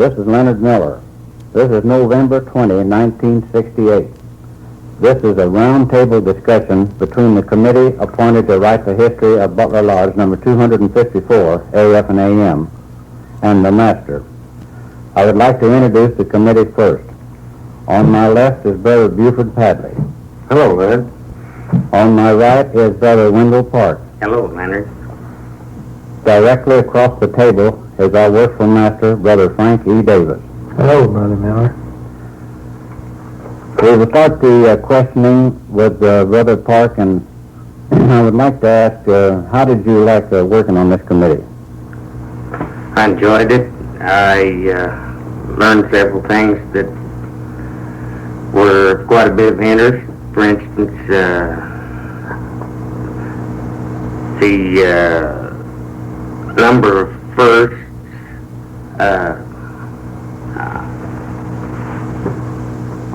This is Leonard Miller. This is November 20, 1968. This is a roundtable discussion between the committee appointed to write the history of Butler Lodge number 254, AF and AM, and the Master. I would like to introduce the committee first. On my left is Brother Buford Padley. Hello, Leonard. On my right is Brother Wendell Park. Hello, Leonard. Directly across the table is our Worshipful Master, Brother Frank E. Davis. Hello, Brother Miller. We will start the questioning with Brother Park, and I would like to ask, how did you like working on this committee? I enjoyed it. I learned several things that were quite a bit of interest. For instance, the number of firsts,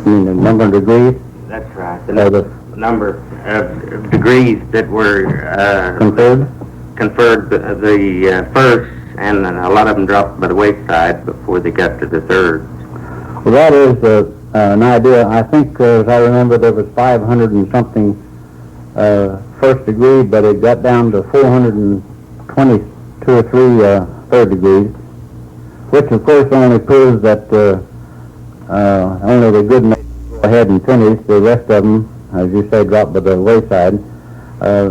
You mean the number of degrees? That's right. The number of degrees that were conferred the first, and a lot of them dropped by the wayside before they got to the third. Well, that is an idea. I think, as I remember, there was 500 and something first degree, but it got down to 422 or 3 third degrees, which of course only proves that only the good men go ahead and finish. The rest of them, as you say, drop by the wayside. I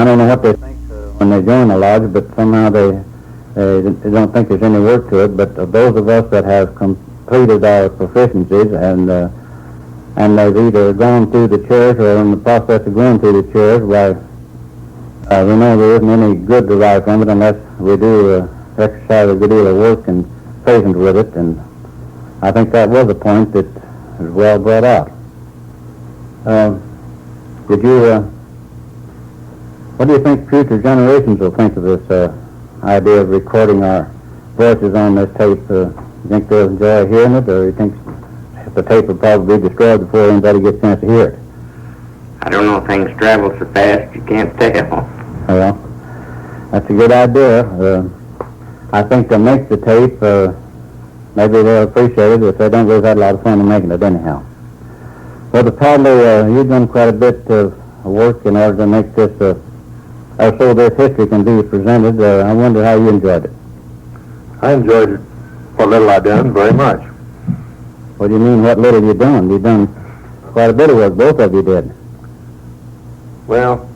don't know what they think when they join the lodge, but somehow they don't think there's any work to it. But those of us that have completed our proficiencies and they've either gone through the chairs or in the process of going through the chairs, why we know there isn't any good derived from it unless we do exercise a good deal of work and patience with it. And I think that was a point that was well brought out. What do you think future generations will think of this idea of recording our voices on this tape? You think they'll enjoy hearing it, or you think the tape will probably be destroyed before anybody gets a chance to hear it? I don't know, things travel so fast you can't tell. Well, that's a good idea. I think to make the tape, maybe they'll appreciate it. If they don't, we've had a lot of fun in making it anyhow. Well, Padley, you've done quite a bit of work in order to make this, so this history can be presented. I wonder how you enjoyed it. I enjoyed it, what little I done, very much. What do you mean, what little you done? You've done quite a bit of work, both of you did. Well,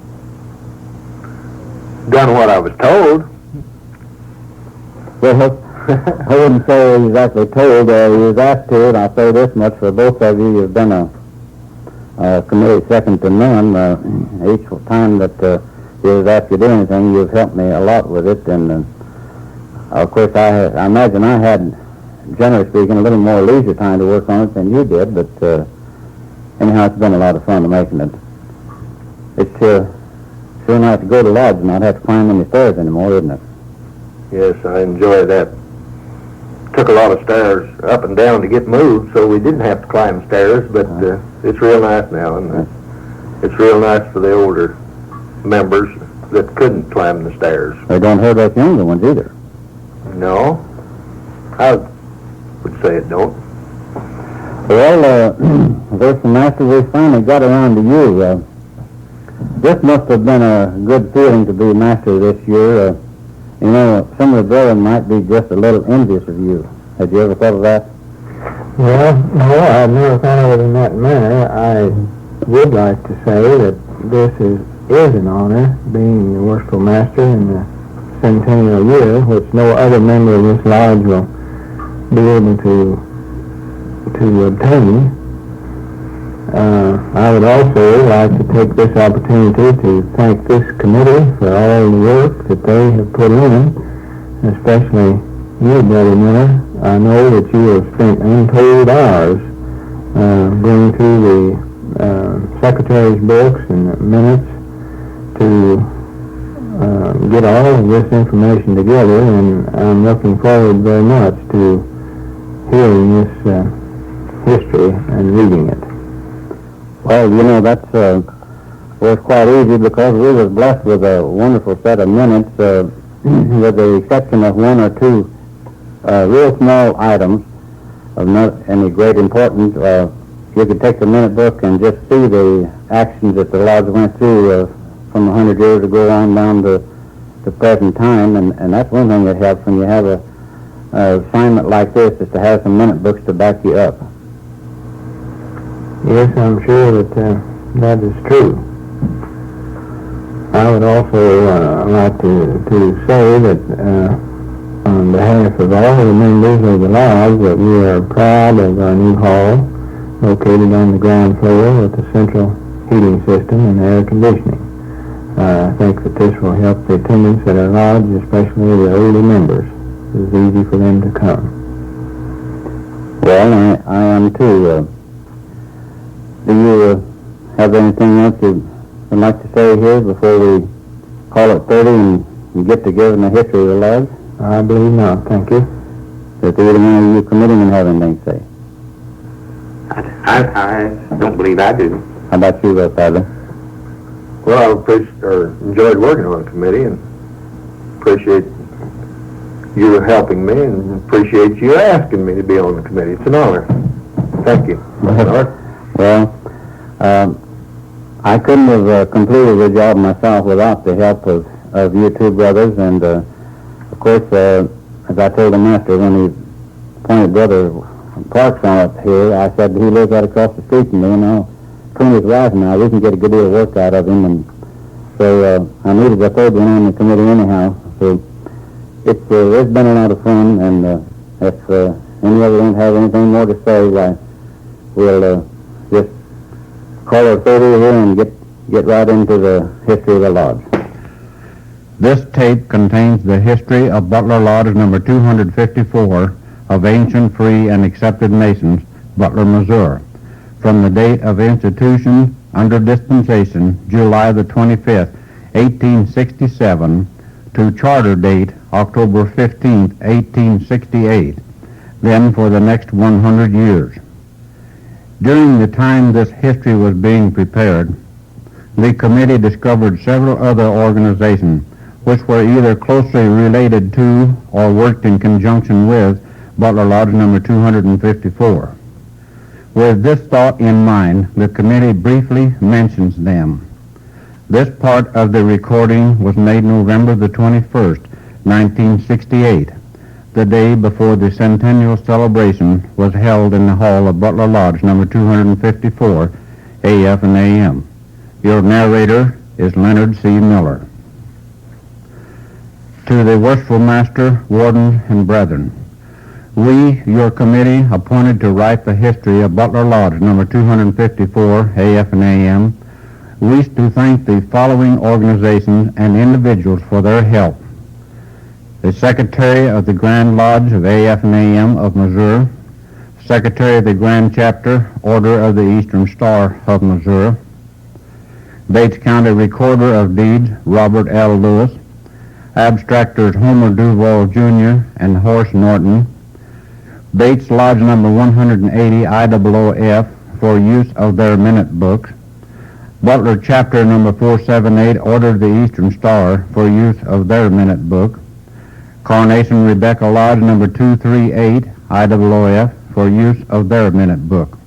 done what I was told. Well, I wouldn't say exactly told. You was asked to, and I'll say this much for both of you. You've been a committee second to none. Each time that you was asked to do anything, you've helped me a lot with it. And, of course, I imagine I had, generally speaking, a little more leisure time to work on it than you did. But anyhow, it's been a lot of fun making it. It's sure nice to go to lodge and not have to climb any stairs anymore, isn't it? Yes, I enjoy that. Took a lot of stairs up and down to get moved, so we didn't have to climb stairs, but it's real nice now, and it's real nice for the older members that couldn't climb the stairs. They don't hurt us younger ones either. No, I would say it don't. Well, Worshipful Master, we finally got around to you. This must have been a good feeling to be Master this year. You know, some of the brethren might be just a little envious of you. Had you ever thought of that? Well, no, I've never thought of it in that manner. I would like to say that this is an honor, being the Worshipful Master in the centennial year, which no other member of this lodge will be able to obtain. I would also like to take this opportunity to thank this committee for all the work that they have put in, especially you, Brother Miller. I know that you have spent untold hours going through the secretary's books and the minutes to get all of this information together, and I'm looking forward very much to hearing this history and reading it. Well, you know, that's was quite easy because we was blessed with a wonderful set of minutes, with the exception of one or two real small items of not any great importance. You could take the minute book and just see the actions that the lodge went through from 100 years ago on down to the present time, and that's one thing that helps when you have a assignment like this, is to have some minute books to back you up. Yes, I'm sure that that is true. I would also like to say that on behalf of all the members of the lodge, that we are proud of our new hall located on the ground floor with a central heating system and air conditioning. I think that this will help the attendance at our lodge, especially the older members. It's easy for them to come. Well, I am too. Do you have anything else you would like to say here before we call it 30 and get to giving the history of the lodge? I believe not, thank you. That either one of you committeemen have anything to say? I don't believe I do. How about you, Padley? Well, I enjoyed working on the committee and appreciate you helping me and appreciate you asking me to be on the committee. It's an honor. Thank you. Well, I couldn't have completed the job myself without the help of you two brothers, and of course, as I told the master when he appointed Brother Parks on up here, I said he lives right across the street from me, and I'll between his wife and I, we can get a good deal of work out of him, and so I needed a third one on the committee anyhow. So it's been a lot of fun, and if any of you don't have anything more to say, why we'll just call it 30 here and get right into the history of the lodge. This tape contains the history of Butler Lodge number 254 of Ancient, Free, and Accepted Masons, Butler, Missouri, from the date of institution under dispensation, July the 25th, 1867, to charter date, October 15th, 1868, then for the next 100 years. During the time this history was being prepared, the committee discovered several other organizations which were either closely related to or worked in conjunction with Butler Lodge number 254. With this thought in mind, the committee briefly mentions them. This part of the recording was made November the 21st, 1968, the day before the centennial celebration was held in the hall of Butler Lodge number 254, AF and AM. Your narrator is Leonard C. Miller. To the Worshipful Master, Warden, and Brethren, we, your committee, appointed to write the history of Butler Lodge number 254, AF and AM, wish to thank the following organizations and individuals for their help. The Secretary of the Grand Lodge of AF and AM of Missouri, Secretary of the Grand Chapter, Order of the Eastern Star of Missouri, Bates County Recorder of Deeds, Robert L. Lewis, Abstractors Homer Duval Jr. and Horace Norton, Bates Lodge number 180 IOOF for use of their minute books, Butler Chapter number 478 Order of the Eastern Star for use of their minute book, Coronation Rebecca Lodge number 238 IOOF for use of their minute book,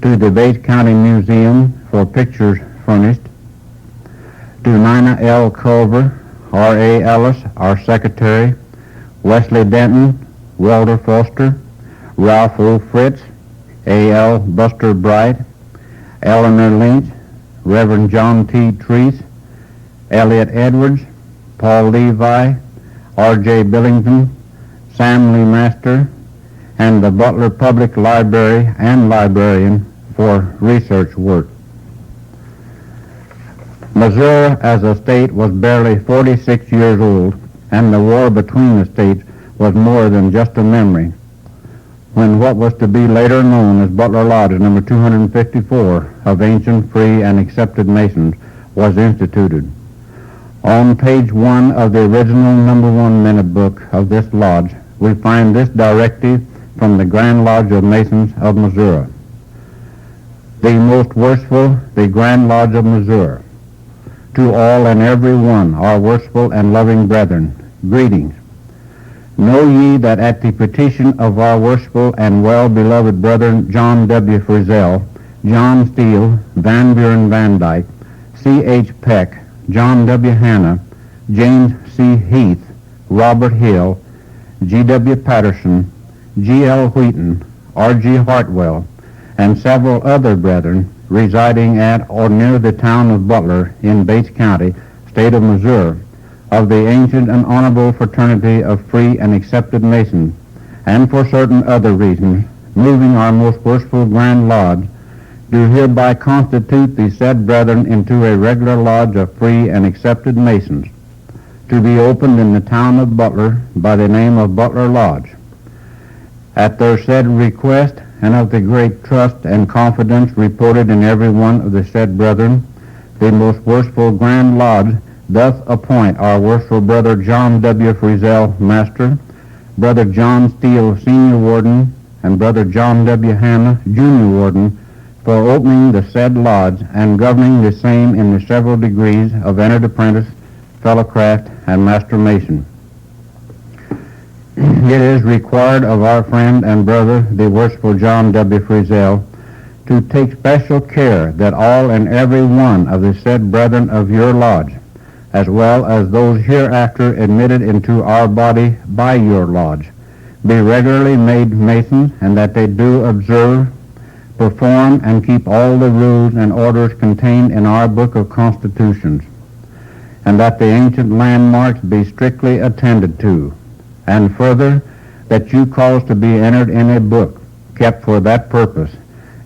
to the Bates County Museum for pictures furnished, to Nina L. Culver, R.A. Ellis, our Secretary, Wesley Denton, Welder Foster, Ralph O. Fritz, A.L. Buster Bright, Eleanor Lynch, Reverend John T. Treese, Elliot Edwards, Paul Levi, R.J. Billington, Sam Lee Master, and the Butler Public Library and librarian for research work. Missouri as a state was barely 46 years old, and the war between the states was more than just a memory, when what was to be later known as Butler Lodge number 254 of Ancient, Free, and Accepted Masons was instituted. On page 1 of the original number 1 minute book of this lodge, we find this directive from the Grand Lodge of Masons of Missouri. The most worshipful, the Grand Lodge of Missouri. To all and every one, our worshipful and loving brethren, greetings. Know ye that at the petition of our worshipful and well-beloved brother John W. Frizzell, John Steele, Van Buren Van Dyke, C. H. Peck, John W. Hanna, James C. Heath, Robert Hill, G. W. Patterson, G. L. Wheaton, R. G. Hartwell, and several other brethren residing at or near the town of Butler in Bates County, state of Missouri, of the ancient and honorable fraternity of free and accepted Masons, and for certain other reasons, moving our most worshipful Grand Lodge, do hereby constitute the said brethren into a regular lodge of free and accepted Masons, to be opened in the town of Butler by the name of Butler Lodge. At their said request, and of the great trust and confidence reported in every one of the said brethren, the most worshipful Grand Lodge doth appoint our worshipful brother John W. Frizzell, Master, brother John Steele, Senior Warden, and brother John W. Hanna, Junior Warden, for opening the said lodge and governing the same in the several degrees of entered apprentice, fellow craft, and master mason. It is required of our friend and brother, the worshipful John W. Frizzell, to take special care that all and every one of the said brethren of your lodge, as well as those hereafter admitted into our body by your lodge, be regularly made Masons, and that they do observe, perform, and keep all the rules and orders contained in our Book of Constitutions, and that the ancient landmarks be strictly attended to, and further, that you cause to be entered in a book kept for that purpose,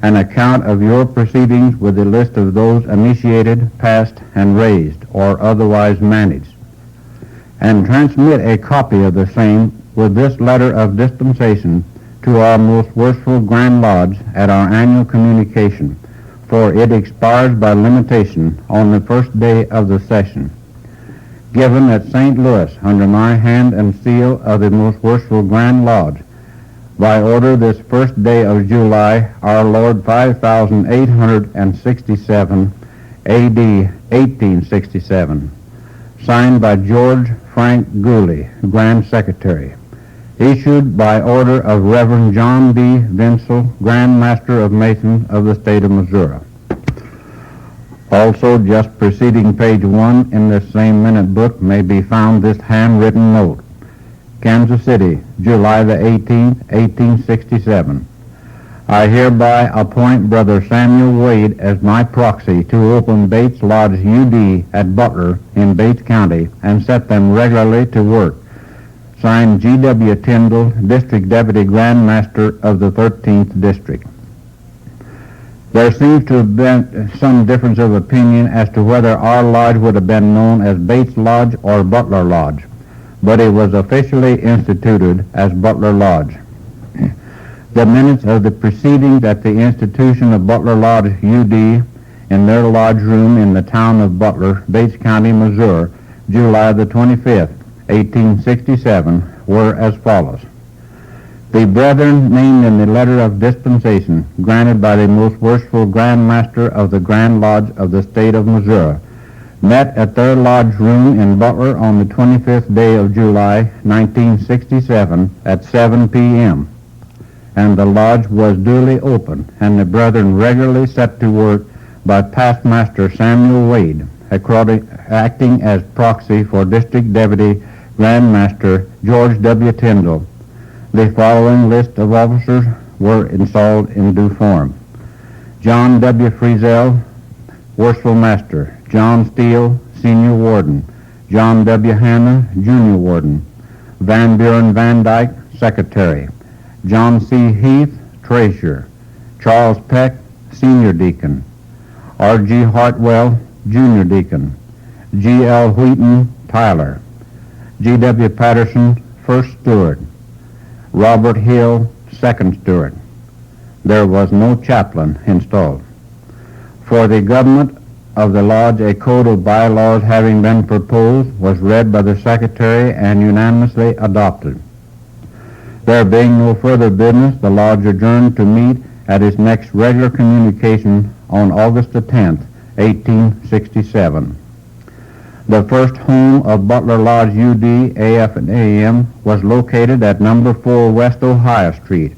an account of your proceedings with a list of those initiated, passed, and raised, or otherwise managed, and transmit a copy of the same with this letter of dispensation to our most worshipful Grand Lodge at our annual communication, for it expires by limitation on the first day of the session. Given at St. Louis under my hand and seal of the most worshipful Grand Lodge, by order this first day of July, our Lord 5867, A.D. 1867. Signed by George Frank Gooley, Grand Secretary. Issued by order of Reverend John B. Vinsel, Grand Master of Masons of the state of Missouri. Also, just preceding page 1 in this same minute book may be found this handwritten note. Kansas City, July the 18th, 1867. I hereby appoint Brother Samuel Wade as my proxy to open Bates Lodge UD at Butler in Bates County and set them regularly to work. Signed, G.W. Tyndall, District Deputy Grand Master of the 13th District. There seems to have been some difference of opinion as to whether our lodge would have been known as Bates Lodge or Butler Lodge, but it was officially instituted as Butler Lodge. The minutes of the proceedings at the institution of Butler Lodge UD in their lodge room in the town of Butler, Bates County, Missouri, July the 25th, 1867, were as follows. The brethren named in the letter of dispensation granted by the most worshipful Grand Master of the Grand Lodge of the state of Missouri met at their lodge room in Butler on the 25th day of July, 1967 at 7 p.m. And the lodge was duly opened, and the brethren regularly set to work by Past Master Samuel Wade, acting as proxy for District Deputy Grand Master George W. Tyndall. The following list of officers were installed in due form. John W. Frizzell, Worshipful Master. John Steele, Senior Warden. John W. Hanna, Junior Warden. Van Buren Van Dyke, Secretary. John C. Heath, Treasurer. Charles Peck, Senior Deacon. R. G. Hartwell, Junior Deacon. G. L. Wheaton, Tyler. G. W. Patterson, First Steward. Robert Hill, Second Steward. There was no chaplain installed. For the government of the lodge, a code of bylaws having been proposed was read by the Secretary and unanimously adopted. There being no further business, the lodge adjourned to meet at its next regular communication on August the 10th, 1867. The first home of Butler Lodge UD, AF, and AM was located at number 4 West Ohio Street,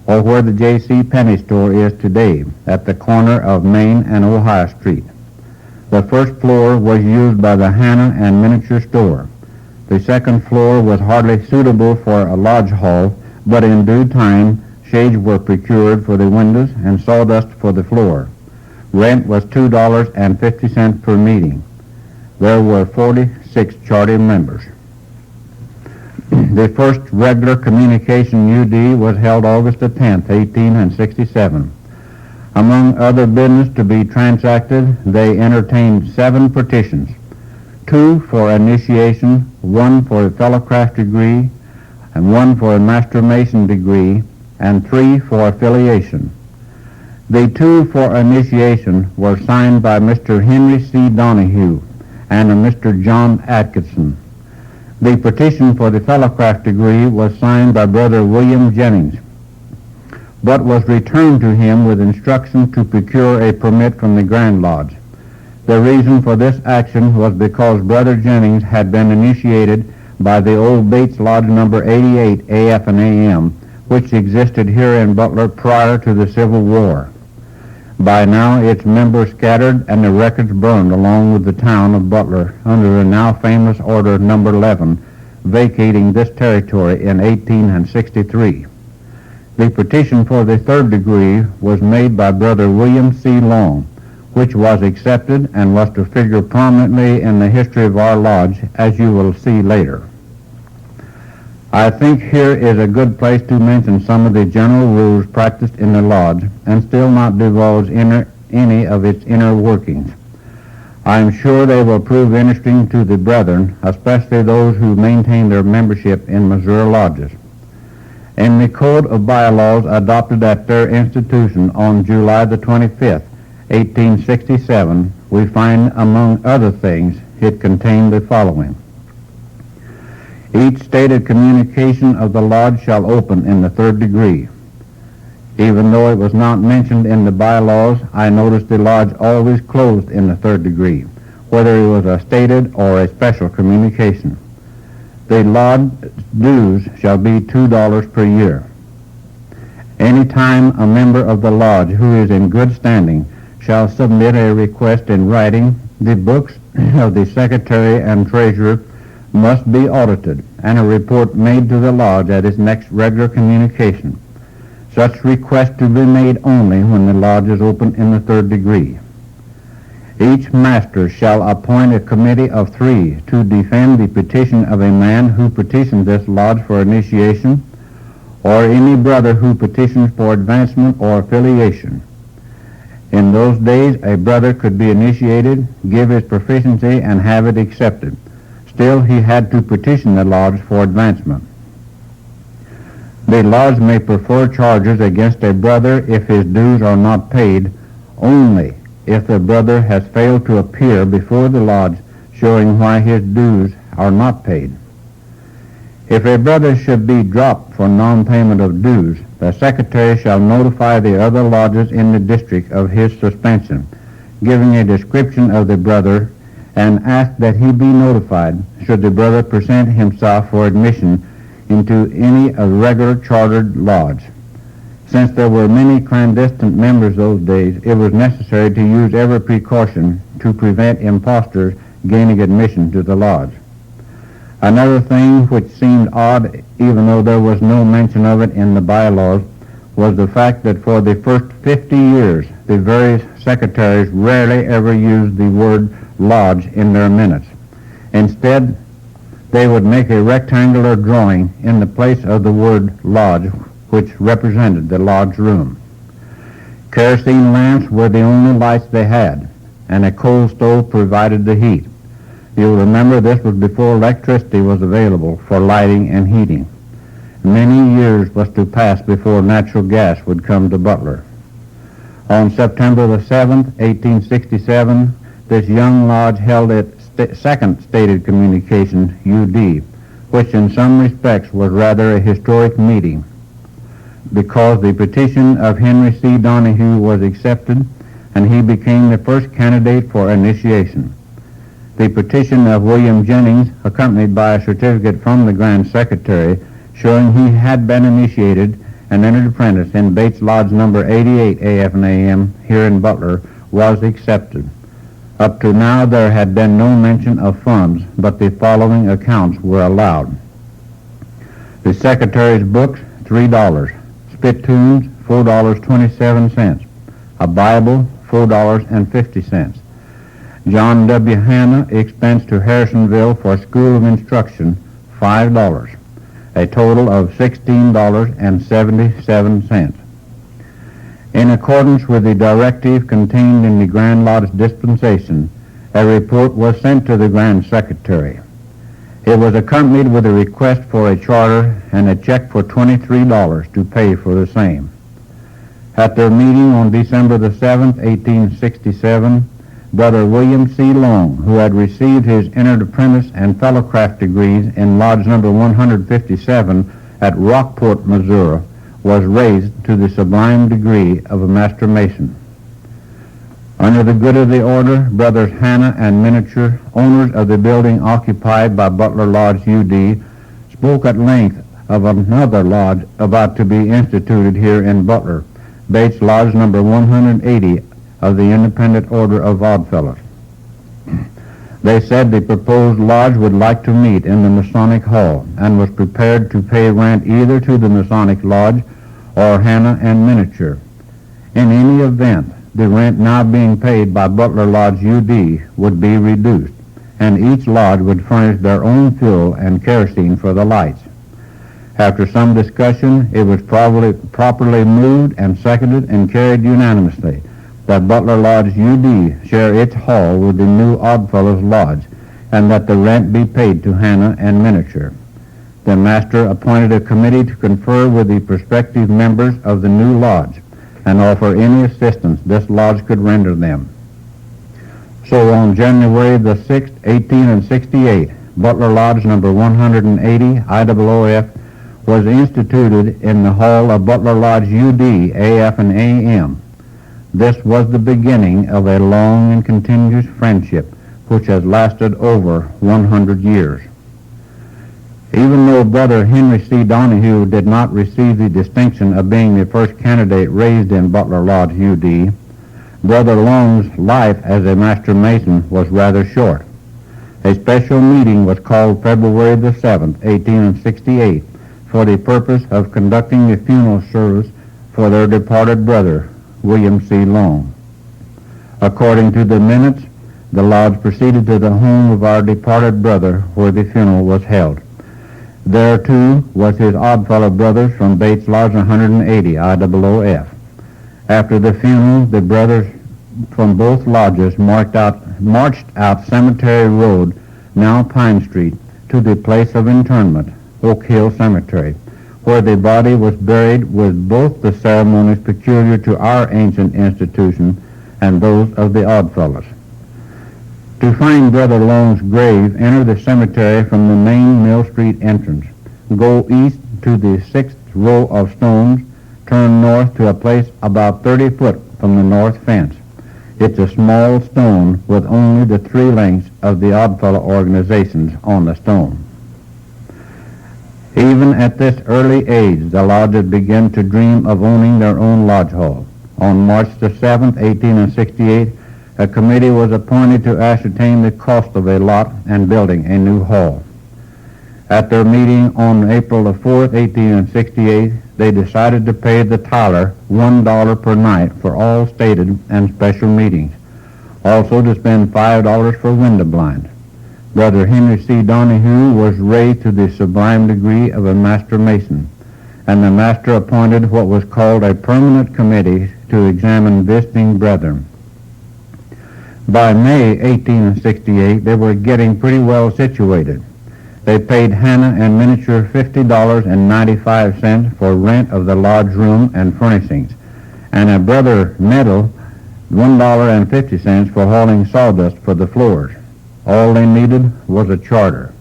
or where the J.C. Penney store is today, at the corner of Main and Ohio Street. The first floor was used by the Hannah and Miniature Store. The second floor was hardly suitable for a lodge hall, but in due time, shades were procured for the windows and sawdust for the floor. Rent was $2.50 per meeting. There were 46 charter members. The first regular communication UD was held August the 10th, 1867. Among other business to be transacted, they entertained 7 petitions, 2 for initiation, 1 for a fellowcraft degree, and 1 for a master mason degree, and 3 for affiliation. The 2 for initiation were signed by Mr. Henry C. Donahue and a Mr. John Atkinson. The petition for the fellowcraft degree was signed by Brother William Jennings, but was returned to him with instruction to procure a permit from the Grand Lodge. The reason for this action was because Brother Jennings had been initiated by the old Bates Lodge number 88 AF and AM, which existed here in Butler prior to the Civil War. By now its members scattered and the records burned along with the town of Butler under the now famous Order number 11, vacating this territory in 1863. The petition for the third degree was made by Brother William C. Long, which was accepted and was to figure prominently in the history of our lodge, as you will see later. I think here is a good place to mention some of the general rules practiced in the lodge and still not divulge any of its inner workings. I am sure they will prove interesting to the brethren, especially those who maintain their membership in Missouri lodges. In the Code of Bylaws adopted at their institution on July the 25th, 1867, we find, among other things, it contained the following. Each stated communication of the lodge shall open in the third degree. Even though it was not mentioned in the bylaws, I noticed the lodge always closed in the third degree, whether it was a stated or a special communication. The lodge dues shall be $2 per year. Any time a member of the lodge who is in good standing shall submit a request in writing, the books of the secretary and treasurer must be audited, and a report made to the lodge at its next regular communication. Such request to be made only when the lodge is open in the third degree. Each master shall appoint a committee of 3 to defend the petition of a man who petitions this lodge for initiation, or any brother who petitions for advancement or affiliation. In those days, a brother could be initiated, give his proficiency, and have it accepted. Still, he had to petition the lodge for advancement. The lodge may prefer charges against a brother if his dues are not paid, only if the brother has failed to appear before the lodge showing why his dues are not paid. If a brother should be dropped for non-payment of dues, the secretary shall notify the other lodges in the district of his suspension, giving a description of the brother, and ask that he be notified should the brother present himself for admission into any regular chartered lodge. Since there were many clandestine members those days, it was necessary to use every precaution to prevent impostors gaining admission to the lodge. Another thing which seemed odd, even though there was no mention of it in the bylaws, was the fact that for the first 50 years, the various secretaries rarely ever used the word lodge in their minutes. Instead, they would make a rectangular drawing in the place of the word lodge, which represented the lodge room. Kerosene lamps were the only lights they had, and a coal stove provided the heat. You'll remember this was before electricity was available for lighting and heating. Many years was to pass before natural gas would come to Butler. On September the 7th, 1867, this young lodge held its second stated communication, UD, which in some respects was rather a historic meeting, because the petition of Henry C. Donahue was accepted, and he became the first candidate for initiation. The petition of William Jennings, accompanied by a certificate from the Grand Secretary showing he had been initiated and entered apprentice in Bates Lodge No. 88 AF and AM here in Butler, was accepted. Up to now there had been no mention of funds, but the following accounts were allowed. The Secretary's books, $3. Spittoons, $4.27. A Bible, $4.50. John W. Hanna, expense to Harrisonville for School of Instruction, $5. A total of $16.77. In accordance with the directive contained in the Grand Lodge dispensation, a report was sent to the Grand Secretary. It was accompanied with a request for a charter and a check for $23 to pay for the same. At their meeting on December the 7th, 1867, Brother William C. Long, who had received his entered apprentice and fellowcraft degrees in Lodge No. 157 at Rockport, Missouri, was raised to the sublime degree of a Master Mason. Under the good of the order, Brothers Hanna and Miniature, owners of the building occupied by Butler Lodge UD, spoke at length of another lodge about to be instituted here in Butler, Bates Lodge No. 180 of the Independent Order of Oddfellows. They said the proposed lodge would like to meet in the Masonic Hall and was prepared to pay rent either to the Masonic Lodge or Hanna and Miniature. In any event, the rent now being paid by Butler Lodge UD would be reduced, and each lodge would furnish their own fuel and kerosene for the lights. After some discussion, it was properly moved and seconded and carried unanimously that Butler Lodge UD share its hall with the new Oddfellows Lodge, and that the rent be paid to Hanna and Miniature. The Master appointed a committee to confer with the prospective members of the new lodge and offer any assistance this lodge could render them. So on January the 6th, 1868, Butler Lodge No. 180 IOOF was instituted in the hall of Butler Lodge UD AF and AM. This was the beginning of a long and continuous friendship which has lasted over 100 years. Even though Brother Henry C. Donahue did not receive the distinction of being the first candidate raised in Butler Lodge UD, Brother Long's life as a Master Mason was rather short. A special meeting was called February the 7th, 1868, for the purpose of conducting the funeral service for their departed brother, William C. Long. According to the minutes, the lodge proceeded to the home of our departed brother where the funeral was held. There, too, was his Oddfellow brothers from Bates Lodge 180 IOOF. After the funeral, the brothers from both lodges marched out Cemetery Road, now Pine Street, to the place of interment, Oak Hill Cemetery, where the body was buried with both the ceremonies peculiar to our ancient institution and those of the Oddfellows. To find Brother Long's grave, enter the cemetery from the main Mill Street entrance. Go east to the 6th row of stones, turn north to a place about 30 foot from the north fence. It's a small stone with only the 3 lengths of the Oddfellow organizations on the stone. Even at this early age, the lodges began to dream of owning their own lodge hall. On March the 7th, 1868, a committee was appointed to ascertain the cost of a lot and building a new hall. At their meeting on April the 4th, 1868, they decided to pay the titler $1 per night for all stated and special meetings, also to spend $5 for window blinds. Brother Henry C. Donahue was raised to the sublime degree of a Master Mason, and the Master appointed what was called a permanent committee to examine visiting brethren. By May 1868, they were getting pretty well situated. They paid Hanna and Miniature $50.95 for rent of the lodge room and furnishings, and a Brother Meadow $1.50 for hauling sawdust for the floors. All they needed was a charter.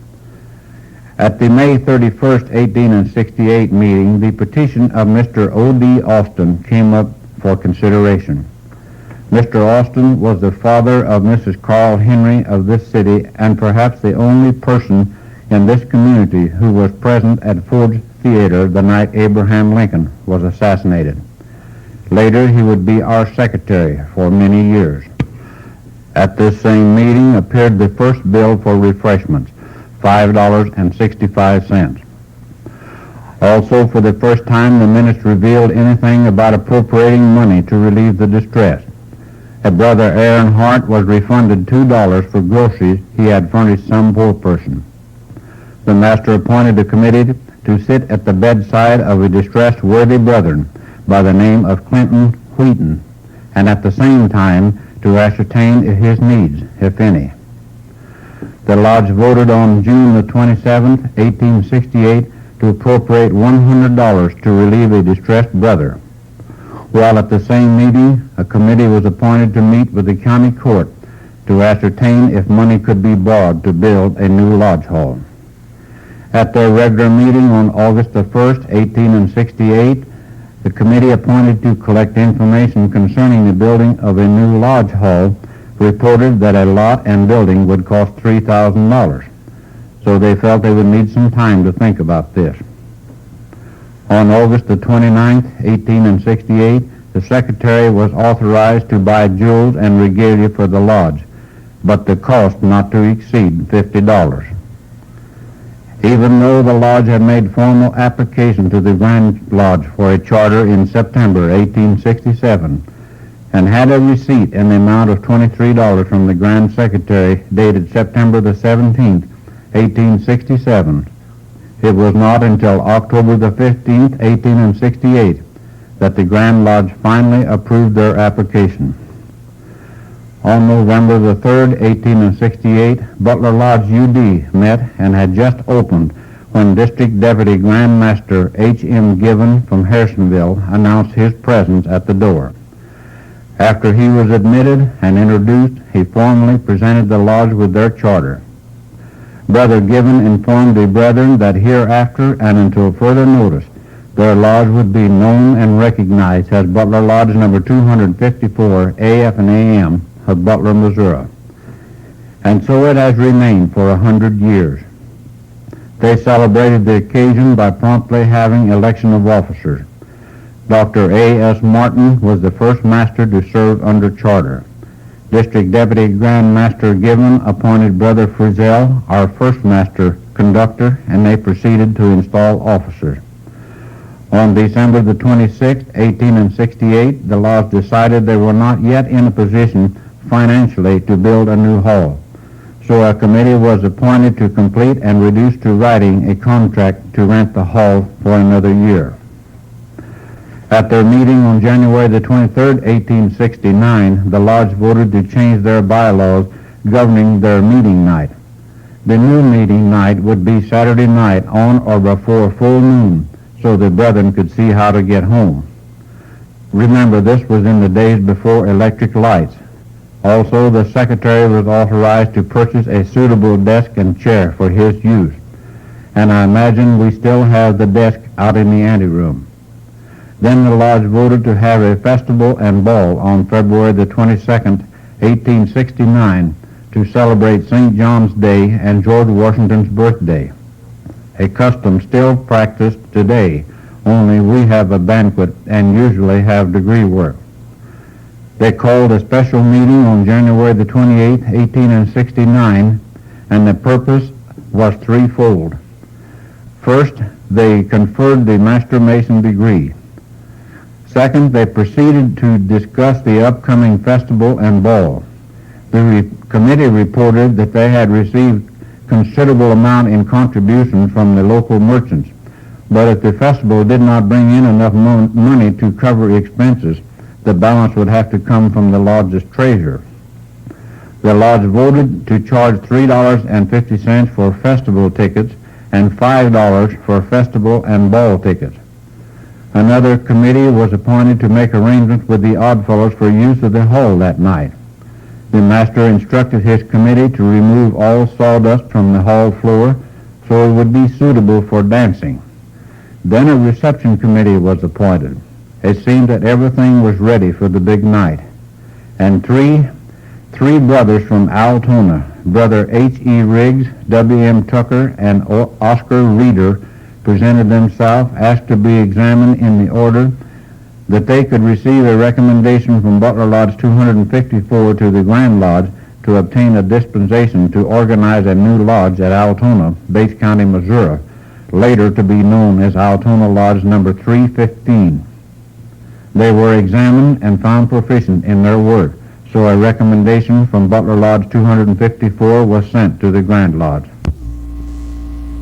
At the May 31st, 1868 meeting, the petition of Mr. O.D. Austin came up for consideration. Mr. Austin was the father of Mrs. Carl Henry of this city and perhaps the only person in this community who was present at Ford's Theater the night Abraham Lincoln was assassinated. Later, he would be our secretary for many years. At this same meeting appeared the first bill for refreshments, $5.65. Also, for the first time, the minutes revealed anything about appropriating money to relieve the distress. A Brother Aaron Hart was refunded $2 for groceries he had furnished some poor person. The master appointed a committee to sit at the bedside of a distressed worthy brethren by the name of Clinton Wheaton, and at the same time to ascertain his needs, if any. The Lodge voted on June the 27th, 1868, to appropriate $100 to relieve a distressed brother. While at the same meeting, a committee was appointed to meet with the county court to ascertain if money could be borrowed to build a new lodge hall. At their regular meeting on August the 1st, 1868, the committee appointed to collect information concerning the building of a new lodge hall reported that a lot and building would cost $3,000, so they felt they would need some time to think about this. On August the 29th, 1868, the secretary was authorized to buy jewels and regalia for the lodge, but the cost not to exceed $50. Even though the lodge had made formal application to the Grand Lodge for a charter in September 1867 and had a receipt in the amount of $23 from the Grand Secretary dated September the 17th, 1867, it was not until October the 15th, 1868, that the Grand Lodge finally approved their application. On November the 3rd, 1868, Butler Lodge UD met and had just opened when District Deputy Grand Master H.M. Given from Harrisonville announced his presence at the door. After he was admitted and introduced, he formally presented the lodge with their charter. Brother Given informed the brethren that hereafter and until further notice, their lodge would be known and recognized as Butler Lodge number 254 AF and AM of Butler, Missouri. And so it has remained for 100 years. They celebrated the occasion by promptly having election of officers. Dr. A.S. Martin was the first master to serve under charter. District Deputy Grand Master Given appointed Brother Frizzell, our first master conductor, and they proceeded to install officers. On December the 26th, 1868, the lodge decided they were not yet in a position financially to build a new hall. So a committee was appointed to complete and reduce to writing a contract to rent the hall for another year. At their meeting on January the 23rd, 1869, the lodge voted to change their bylaws governing their meeting night. The new meeting night would be Saturday night on or before full moon, so the brethren could see how to get home. Remember, this was in the days before electric lights. Also, the secretary was authorized to purchase a suitable desk and chair for his use, and I imagine we still have the desk out in the anteroom. Then the lodge voted to have a festival and ball on February the 22nd, 1869, to celebrate St. John's Day and George Washington's birthday, a custom still practiced today, only we have a banquet and usually have degree work. They called a special meeting on January the 28th, 1869, and the purpose was threefold. First, they conferred the Master Mason degree. Second, they proceeded to discuss the upcoming festival and ball. The committee reported that they had received considerable amount in contributions from the local merchants, but if the festival did not bring in enough money to cover expenses, the balance would have to come from the lodge's treasurer. The lodge voted to charge $3.50 for festival tickets and $5 for festival and ball tickets. Another committee was appointed to make arrangements with the Oddfellows for use of the hall that night. The master instructed his committee to remove all sawdust from the hall floor so it would be suitable for dancing. Then a reception committee was appointed. It seemed that everything was ready for the big night. and three brothers from Altona, Brother H.E. Riggs, W.M. Tucker, and Oscar Reeder, presented themselves, asked to be examined in the order that they could receive a recommendation from Butler Lodge 254 to the Grand Lodge to obtain a dispensation to organize a new lodge at Altona, Bates County, Missouri, later to be known as Altona Lodge number 315. They were examined and found proficient in their work, so a recommendation from Butler Lodge 254 was sent to the Grand Lodge.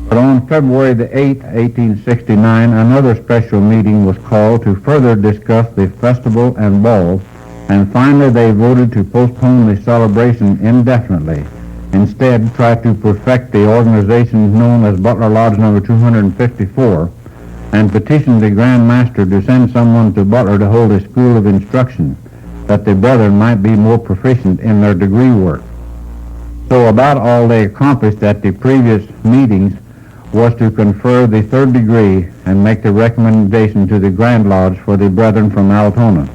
But on February the 8th, 1869, another special meeting was called to further discuss the festival and ball, and finally they voted to postpone the celebration indefinitely. Instead, try to perfect the organization known as Butler Lodge number 254, and petitioned the Grand Master to send someone to Butler to hold a school of instruction, that the brethren might be more proficient in their degree work. So about all they accomplished at the previous meetings was to confer the third degree and make the recommendation to the Grand Lodge for the brethren from Altona.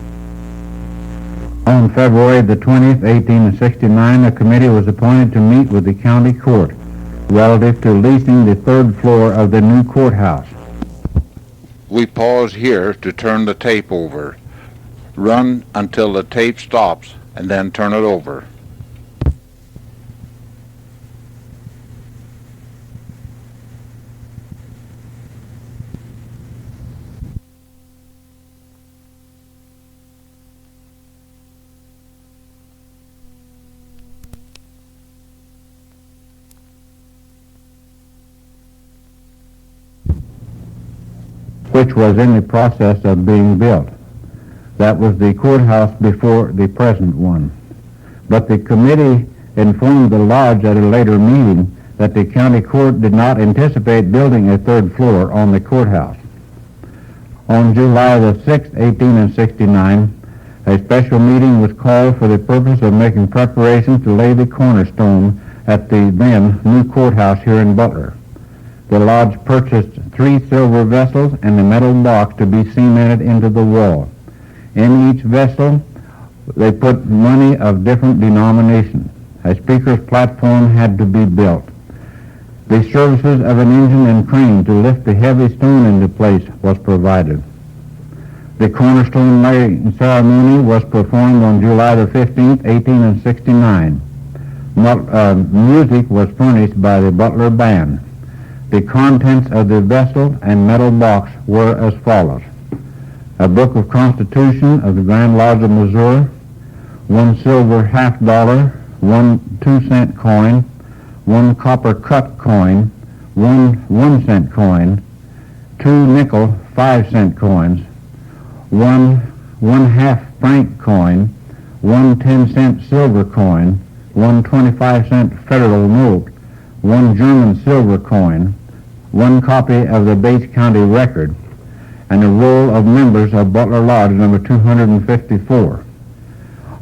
On February the 20th, 1869, a committee was appointed to meet with the county court relative to leasing the third floor of the new courthouse. We pause here to turn the tape over. Run until the tape stops and then turn it over. Which was in the process of being built. That was the courthouse before the present one. But the committee informed the lodge at a later meeting that the county court did not anticipate building a third floor on the courthouse. On July the 6th, 1869, a special meeting was called for the purpose of making preparations to lay the cornerstone at the then new courthouse here in Butler. The lodge purchased 3 silver vessels and a metal box to be cemented into the wall. In each vessel, they put money of different denominations. A speaker's platform had to be built. The services of an engine and crane to lift the heavy stone into place was provided. The cornerstone laying ceremony was performed on July the 15th, 1869. Music was furnished by the Butler Band. The contents of the vessel and metal box were as follows: a book of Constitution of the Grand Lodge of Missouri, 1 silver $half, 1 2-cent coin, 1 copper cut coin, 1 1-cent coin, 2 nickel 5-cent coins, 1 1/2 franc coin, 1 10-cent silver coin, 1 25-cent federal note, 1 German silver coin, 1 copy of the Bates County record, and a roll of members of Butler Lodge number 254.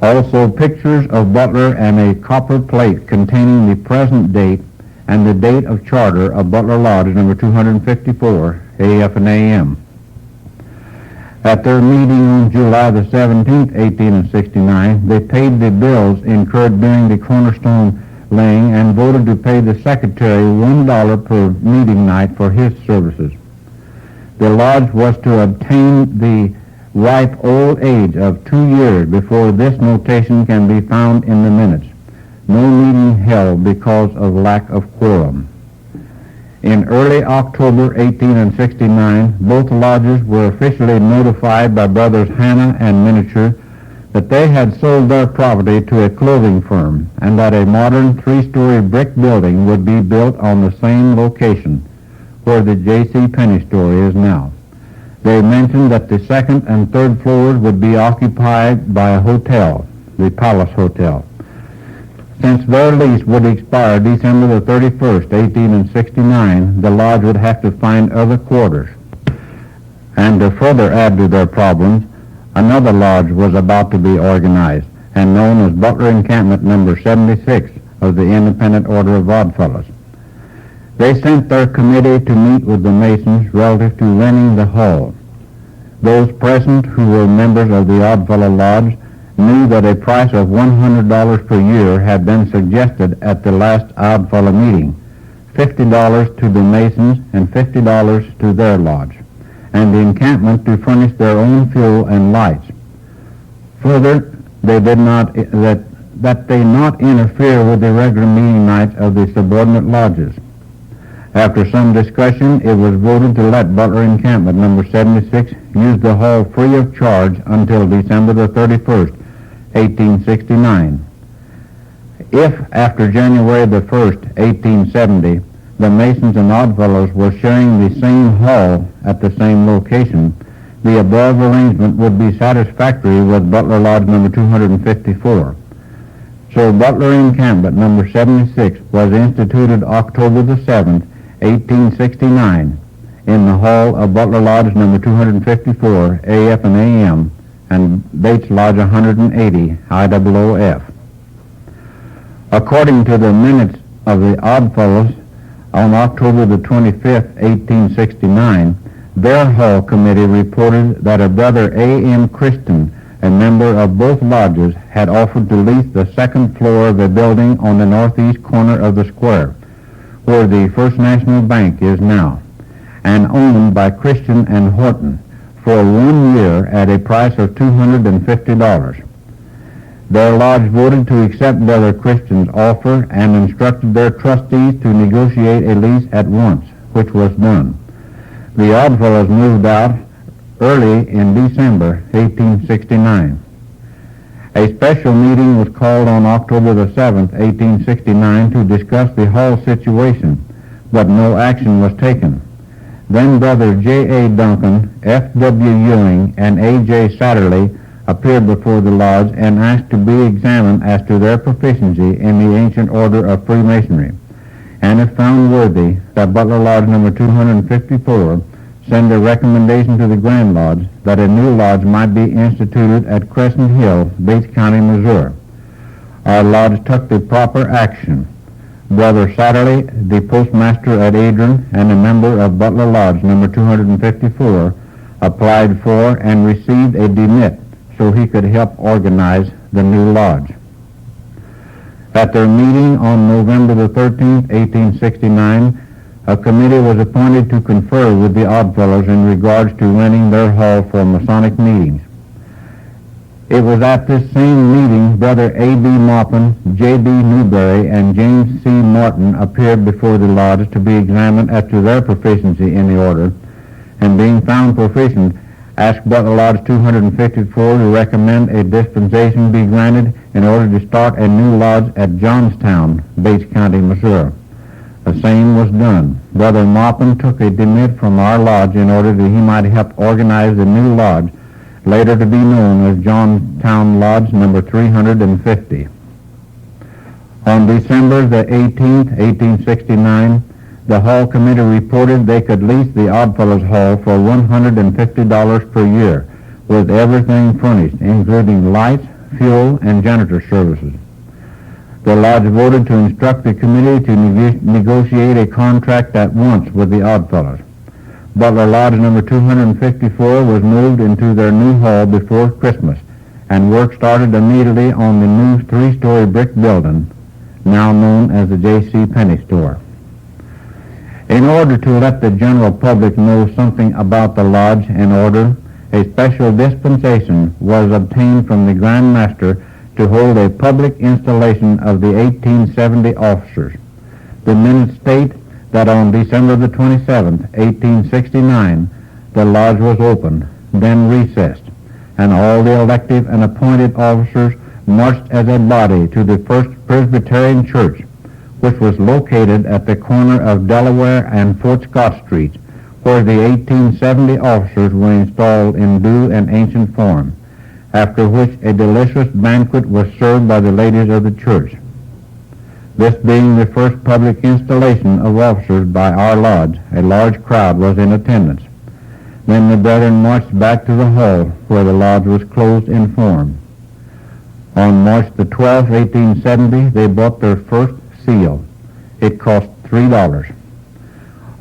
Also pictures of Butler and a copper plate containing the present date and the date of charter of Butler Lodge number 254, AF and AM. At their meeting on July the 17th, 1869, they paid the bills incurred during the cornerstone laying and voted to pay the secretary $1 per meeting night for his services. The lodge was to obtain the ripe old age of 2 years before this notation can be found in the minutes. No meeting held because of lack of quorum. In early October 1869, both lodges were officially notified by Brothers Hannah and Miniature that they had sold their property to a clothing firm and that a modern 3-story brick building would be built on the same location where the J.C. Penney store is now. They mentioned that the 2nd and 3rd floors would be occupied by a hotel, the Palace Hotel. Since their lease would expire December the 31st, 1869, the lodge would have to find other quarters. And to further add to their problems, another lodge was about to be organized and known as Butler Encampment number 76 of the Independent Order of Oddfellows. They sent their committee to meet with the Masons relative to renting the hall. Those present who were members of the Oddfellow Lodge knew that a price of $100 per year had been suggested at the last Oddfellow meeting, $50 to the Masons and $50 to their lodge, and the encampment to furnish their own fuel and lights. Further, they did not that they not interfere with the regular meeting nights of the subordinate lodges. After some discussion, it was voted to let Butler Encampment Number 76 use the hall free of charge until December the 31st, 1869. If, after January the 1st, 1870, the Masons and Oddfellows were sharing the same hall at the same location, the above arrangement would be satisfactory with Butler Lodge Number 254. So Butler Encampment Number 76 was instituted October the 7th, 1869, in the hall of Butler Lodge Number 254, AF and AM, and Bates Lodge 180, IOOF. According to the minutes of the Oddfellows, on October the 25th, 1869, their hall committee reported that a Brother A.M. Christian, a member of both lodges, had offered to lease the second floor of a building on the northeast corner of the square, where the First National Bank is now, and owned by Christian and Horton, for 1 year at a price of $250. Their lodge voted to accept Brother Christian's offer and instructed their trustees to negotiate a lease at once, which was done. The Oddfellows moved out early in December 1869. A special meeting was called on October the 7th, 1869, to discuss the hall situation, but no action was taken. Then Brother J. A. Duncan, F. W. Ewing, and A. J. Satterley appeared before the lodge and asked to be examined as to their proficiency in the ancient order of Freemasonry, and if found worthy, that Butler Lodge Number 254 send a recommendation to the Grand Lodge that a new lodge might be instituted at Crescent Hill, Bates County, Missouri. Our lodge took the proper action. Brother Satterley, the postmaster at Adrian and a member of Butler Lodge Number 254, applied for and received a demit so he could help organize the new lodge. At their meeting on November the 13th, 1869, a committee was appointed to confer with the Oddfellows in regards to renting their hall for Masonic meetings. It was at this same meeting Brother A.B. Maupin, J.B. Newberry, and James C. Martin appeared before the lodge to be examined as to their proficiency in the order, and being found proficient, asked Butler Lodge 254 to recommend a dispensation be granted in order to start a new lodge at Johnstown, Bates County, Missouri. The same was done. Brother Maupin took a demit from our lodge in order that he might help organize the new lodge, later to be known as Johnstown Lodge Number 350. On December the 18th, 1869, the hall committee reported they could lease the Oddfellows Hall for $150 per year, with everything furnished, including lights, fuel, and janitor services. The lodge voted to instruct the committee to negotiate a contract at once with the Oddfellows. Butler Lodge Number 254 was moved into their new hall before Christmas, and work started immediately on the new 3-story brick building, now known as the J.C. Penney Store. In order to let the general public know something about the lodge and order, a special dispensation was obtained from the Grand Master to hold a public installation of the 1870 officers. The minutes state that on December the 27th, 1869, the lodge was opened, then recessed, and all the elective and appointed officers marched as a body to the First Presbyterian Church, which was located at the corner of Delaware and Fort Scott Streets, where the 1870 officers were installed in due and ancient form, after which a delicious banquet was served by the ladies of the church. This being the first public installation of officers by our lodge, a large crowd was in attendance. Then the brethren marched back to the hall where the lodge was closed in form. On March the 12th, 1870, they bought their first seal. It cost $3.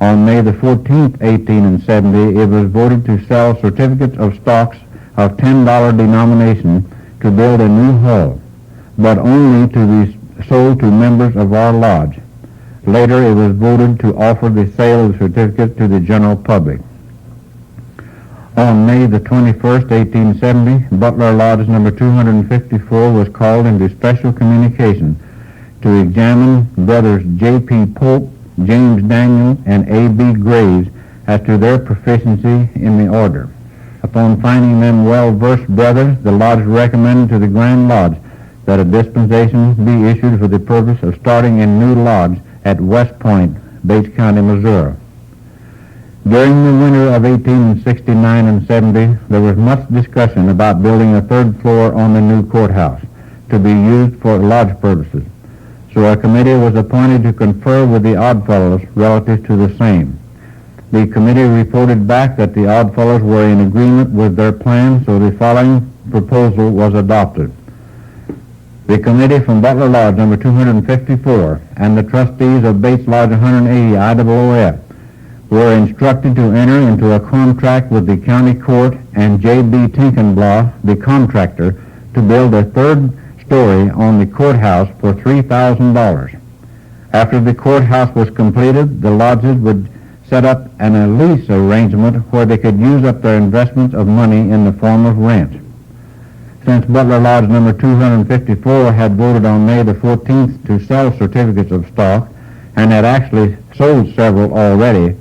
On May the 14th, 1870, it was voted to sell certificates of stocks of $10 denomination to build a new hall, but only to be sold to members of our lodge. Later, it was voted to offer the sale of the certificate to the general public. On May the 21st, 1870, Butler Lodge number 254 was called into special communication to examine brothers J.P. Pope, James Daniel, and A.B. Graves as to their proficiency in the order. Upon finding them well-versed brothers, the lodge recommended to the Grand Lodge that a dispensation be issued for the purpose of starting a new lodge at West Point, Bates County, Missouri. During the winter of 1869 and 70, there was much discussion about building a third floor on the new courthouse to be used for lodge purposes, so a committee was appointed to confer with the Oddfellows relative to the same. The committee reported back that the Oddfellows were in agreement with their plan, so the following proposal was adopted. The committee from Butler Lodge number 254 and the trustees of Bates Lodge 180 IOOF were instructed to enter into a contract with the county court and J.B. Tinkenblaw, the contractor, to build a third story on the courthouse for $3,000. After the courthouse was completed, the lodges would set up a lease arrangement where they could use up their investments of money in the form of rent. Since Butler Lodge number 254 had voted on May the 14th to sell certificates of stock and had actually sold several already,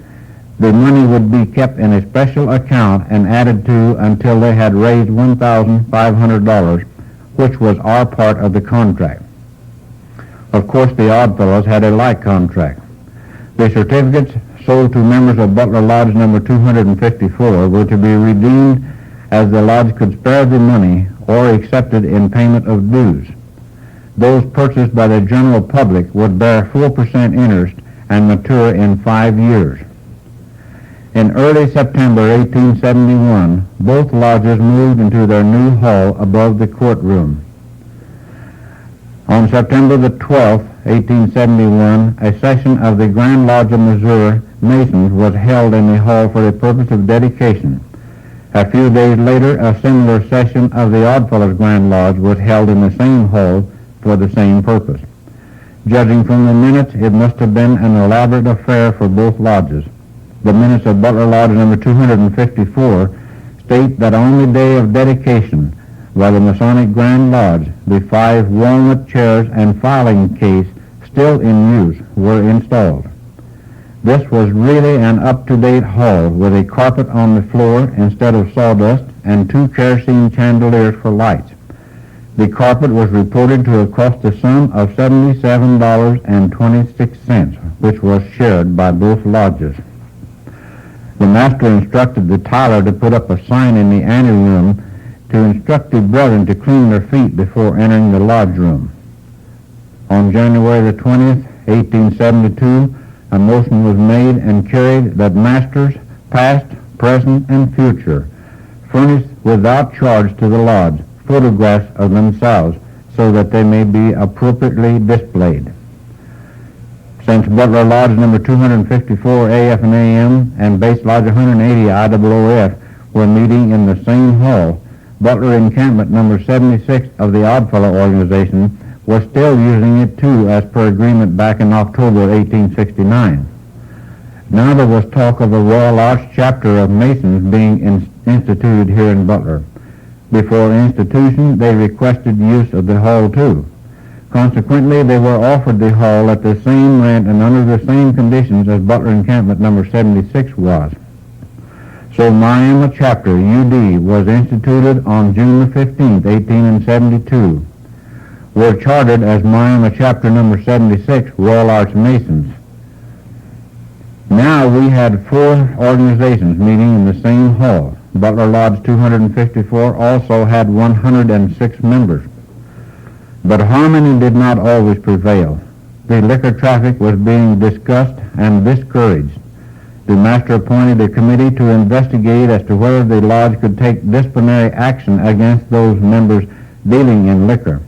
the money would be kept in a special account and added to until they had raised $1,500, which was our part of the contract. Of course, the Oddfellows had a like contract. The certificates sold to members of Butler Lodge number 254 were to be redeemed as the lodge could spare the money or accepted in payment of dues. Those purchased by the general public would bear 4% interest and mature in 5 years. In early September 1871, both lodges moved into their new hall above the courtroom. On September the 12th, 1871, a session of the Grand Lodge of Missouri Masons was held in the hall for the purpose of dedication. A few days later, a similar session of the Oddfellows Grand Lodge was held in the same hall for the same purpose. Judging from the minutes, it must have been an elaborate affair for both lodges. The minutes of Butler Lodge number 254 state that on the day of dedication by the Masonic Grand Lodge, the 5 walnut chairs and filing case still in use were installed. This was really an up-to-date hall with a carpet on the floor instead of sawdust and 2 kerosene chandeliers for lights. The carpet was reported to have cost the sum of $77.26, which was shared by both lodges. The master instructed the tiler to put up a sign in the anteroom to instruct the brethren to clean their feet before entering the lodge room. On January the 20th, 1872, a motion was made and carried that masters, past, present, and future, furnish without charge to the lodge photographs of themselves so that they may be appropriately displayed. Since Butler Lodge number 254 AF and AM and Bates Lodge 180 IOOF were meeting in the same hall, Butler Encampment number 76 of the Oddfellow organization was still using it too as per agreement back in October 1869. Now there was talk of a Royal Arch chapter of Masons being instituted here in Butler. Before institution, they requested use of the hall too. Consequently, they were offered the hall at the same rent and under the same conditions as Butler Encampment number 76 was. So Miami Chapter, UD, was instituted on June the 15th, 1872. Were chartered as Miami Chapter number 76, Royal Arch Masons. Now we had 4 organizations meeting in the same hall. Butler Lodge 254 also had 106 members. But harmony did not always prevail. The liquor traffic was being discussed and discouraged. The master appointed a committee to investigate as to whether the lodge could take disciplinary action against those members dealing in liquor.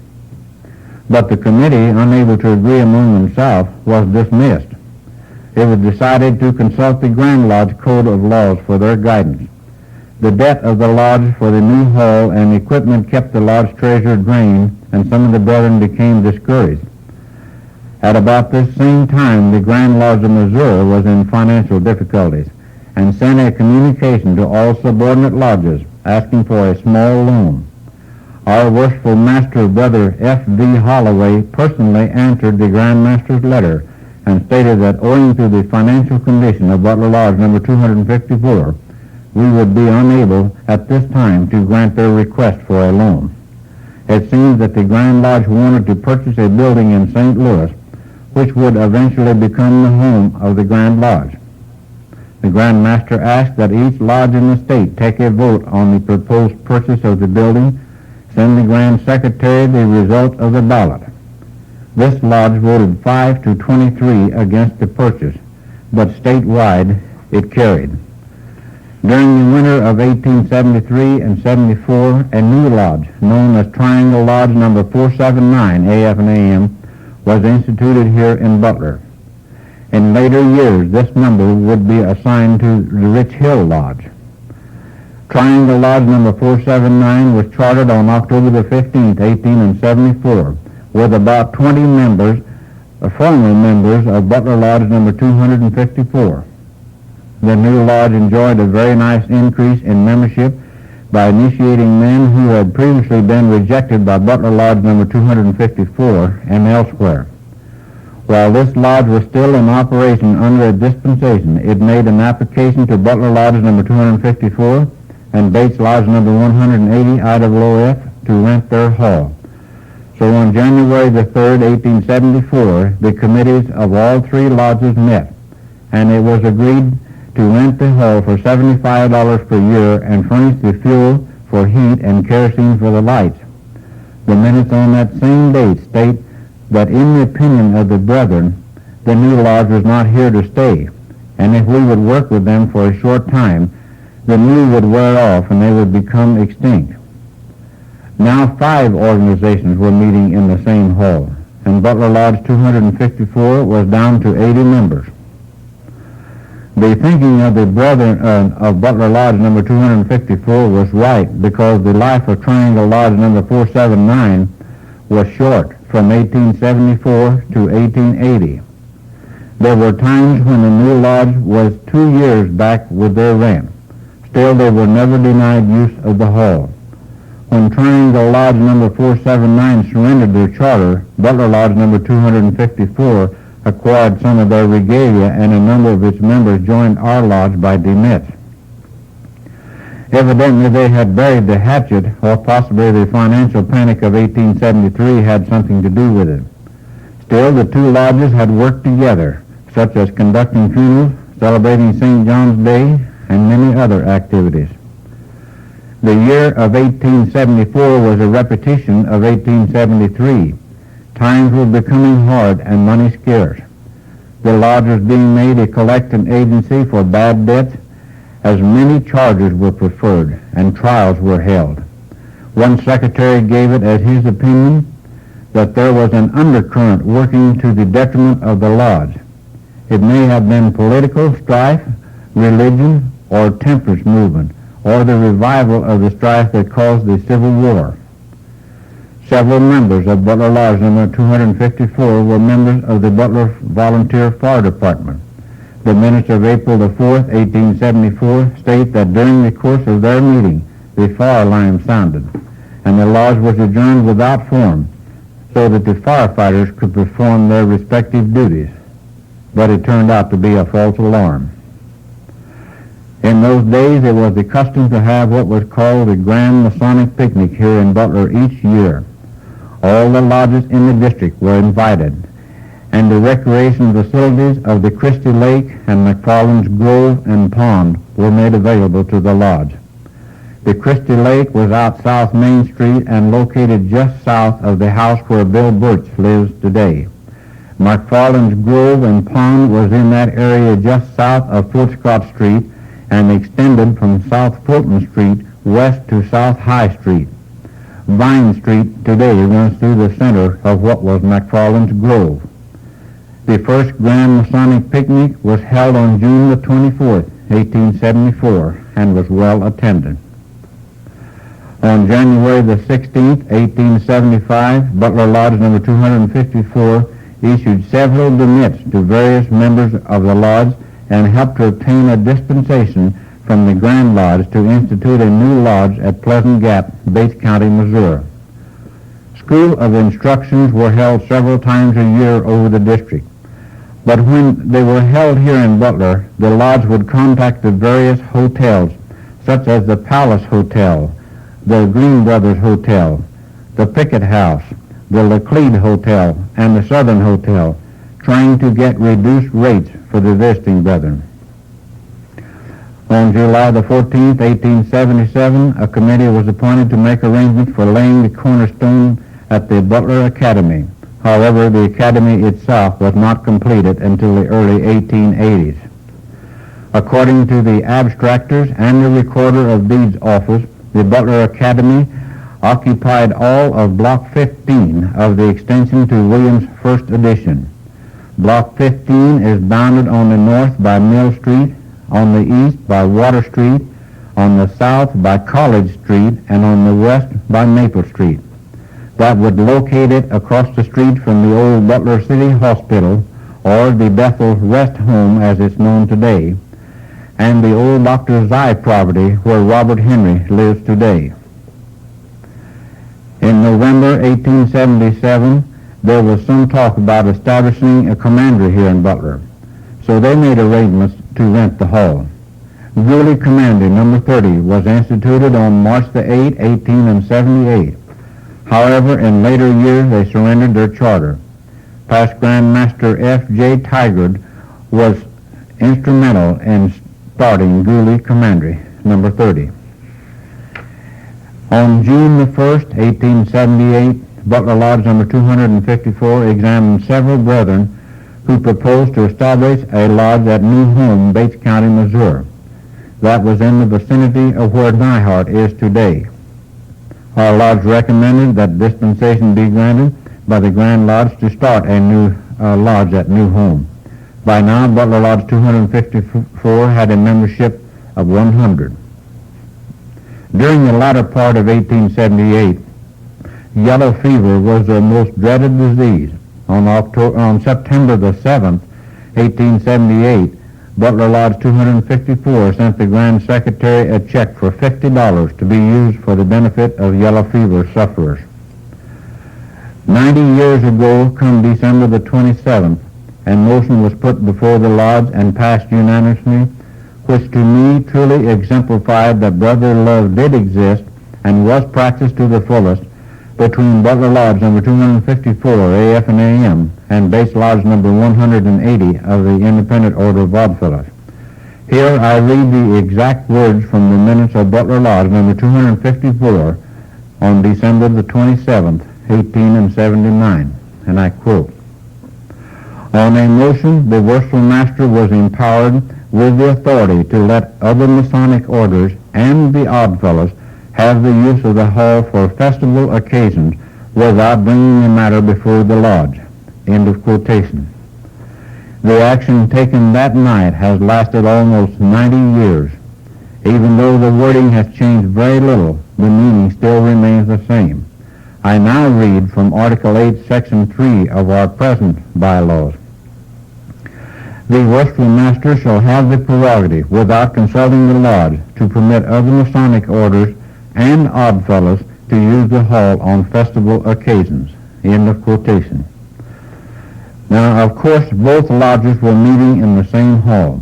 But the committee, unable to agree among themselves, was dismissed. It was decided to consult the Grand Lodge Code of Laws for their guidance. The debt of the lodge for the new hall and equipment kept the lodge treasurer drained, and some of the brethren became discouraged. At about this same time, the Grand Lodge of Missouri was in financial difficulties and sent a communication to all subordinate lodges asking for a small loan. Our Worshipful Master Brother F.V. Holloway personally answered the Grand Master's letter and stated that owing to the financial condition of Butler Lodge number 254, we would be unable at this time to grant their request for a loan. It seems that the Grand Lodge wanted to purchase a building in St. Louis, which would eventually become the home of the Grand Lodge. The Grand Master asked that each lodge in the state take a vote on the proposed purchase of the building, send the Grand Secretary the result of the ballot. This lodge voted 5 to 23 against the purchase, but statewide it carried. During the winter of 1873 and 74, a new lodge, known as Triangle Lodge number 479 AF and AM, was instituted here in Butler. In later years, this number would be assigned to the Rich Hill Lodge. Triangle Lodge number 479 was chartered on October the 15th, 1874, with about 20 members, former members of Butler Lodge number 254. The new lodge enjoyed a very nice increase in membership by initiating men who had previously been rejected by Butler Lodge number 254 and elsewhere. While this lodge was still in operation under a dispensation, it made an application to Butler Lodge number 254 and Bates Lodge number 180 Idaho F to rent their hall. So on January the 3rd, 1874, the committees of all three lodges met, and it was agreed to rent the hall for $75 per year and furnish the fuel for heat and kerosene for the lights. The minutes on that same date state that in the opinion of the brethren, the new lodge was not here to stay, and if we would work with them for a short time, the new would wear off and they would become extinct. Now 5 organizations were meeting in the same hall, and Butler Lodge 254 was down to 80 members. The thinking of the brethren of Butler Lodge number 254 was right, because the life of Triangle Lodge number 479 was short, from 1874 to 1880. There were times when the new lodge was 2 years back with their rent. Still, they were never denied use of the hall. When Triangle Lodge number 479 surrendered their charter, Butler Lodge number 254 acquired some of their regalia, and a number of its members joined our lodge by demits. Evidently they had buried the hatchet, or possibly the financial panic of 1873 had something to do with it. Still, the two lodges had worked together, such as conducting funerals, celebrating St. John's Day, and many other activities. The year of 1874 was a repetition of 1873. Times were becoming hard and money scarce. The lodge was being made a collecting agency for bad debts, as many charges were preferred and trials were held. One secretary gave it as his opinion that there was an undercurrent working to the detriment of the lodge. It may have been political strife, religion, or temperance movement, or the revival of the strife that caused the Civil War. Several members of Butler Lodge number 254 were members of the Butler Volunteer Fire Department. The minutes of April the 4th, 1874 state that during the course of their meeting, the fire alarm sounded, and the lodge was adjourned without form, so that the firefighters could perform their respective duties. But it turned out to be a false alarm. In those days, it was the custom to have what was called the Grand Masonic Picnic here in Butler each year. All the lodges in the district were invited, and the recreation facilities of the Christie Lake and McFarland's Grove and Pond were made available to the lodge. The Christie Lake was out South Main Street and located just south of the house where Bill Birch lives today. McFarland's Grove and Pond was in that area just south of Fort Scott Street and extended from South Fulton Street west to South High Street. Vine Street today runs through the center of what was McFarland's Grove. The first Grand Masonic Picnic was held on June the 24th, 1874, and was well attended. On January the 16th, 1875, Butler Lodge No. 254 issued several demits to various members of the lodge and helped to obtain a dispensation from the Grand Lodge to institute a new lodge at Pleasant Gap, Bates County, Missouri. School of instructions were held several times a year over the district, but when they were held here in Butler, the lodge would contact the various hotels, such as the Palace Hotel, the Green Brothers Hotel, the Pickett House, the Laclede Hotel, and the Southern Hotel, trying to get reduced rates for the visiting brethren. On July the 14th, 1877, a committee was appointed to make arrangements for laying the cornerstone at the Butler Academy. However, the academy itself was not completed until the early 1880s. According to the abstractors and the recorder of deeds office, the Butler Academy occupied all of Block 15 of the extension to Williams' first edition. Block 15 is bounded on the north by Mill Street, on the east by Water Street, on the south by College Street, and on the west by Maple Street. That would locate it across the street from the old Butler City Hospital, or the Bethel Rest Home as it's known today, and the old Dr. Zy property where Robert Henry lives today. In November 1877, there was some talk about establishing a commandery here in Butler, so they made arrangements to rent the hall. Greeley Commandery No. 30 was instituted on March the 8th, 1878. However, in later years they surrendered their charter. Past Grand Master F.J. Tigard was instrumental in starting Greeley Commandery No. 30. On June the 1st, 1878, Butler Lodge No. 254 examined several brethren who proposed to establish a lodge at New Home, Bates County, Missouri. That was in the vicinity of where Nyhart is today. Our lodge recommended that dispensation be granted by the Grand Lodge to start a new lodge at New Home. By now, Butler Lodge 254 had a membership of 100. During the latter part of 1878, yellow fever was the most dreaded disease. On September the 7th, 1878, Butler Lodge 254 sent the Grand Secretary a check for $50 to be used for the benefit of yellow fever sufferers. 90 years ago, come December the 27th, a motion was put before the Lodge and passed unanimously, which to me truly exemplified that brotherly love did exist and was practiced to the fullest between Butler Lodge No. 254, AF and AM, and Bates Lodge No. 180 of the Independent Order of Oddfellows. Here I read the exact words from the minutes of Butler Lodge No. 254 on December the 27th, 1879, and I quote, "On a motion, the Worshipful Master was empowered with the authority to let other Masonic orders and the Oddfellows have the use of the hall for festival occasions without bringing the matter before the lodge." End of quotation. The action taken that night has lasted almost 90 years. Even though the wording has changed very little, the meaning still remains the same. I now read from Article 8, Section 3 of our present bylaws. The Worshipful Master shall have the prerogative, without consulting the lodge, to permit other Masonic orders and Oddfellows to use the hall on festival occasions. End of quotation. Now, of course, both lodges were meeting in the same hall,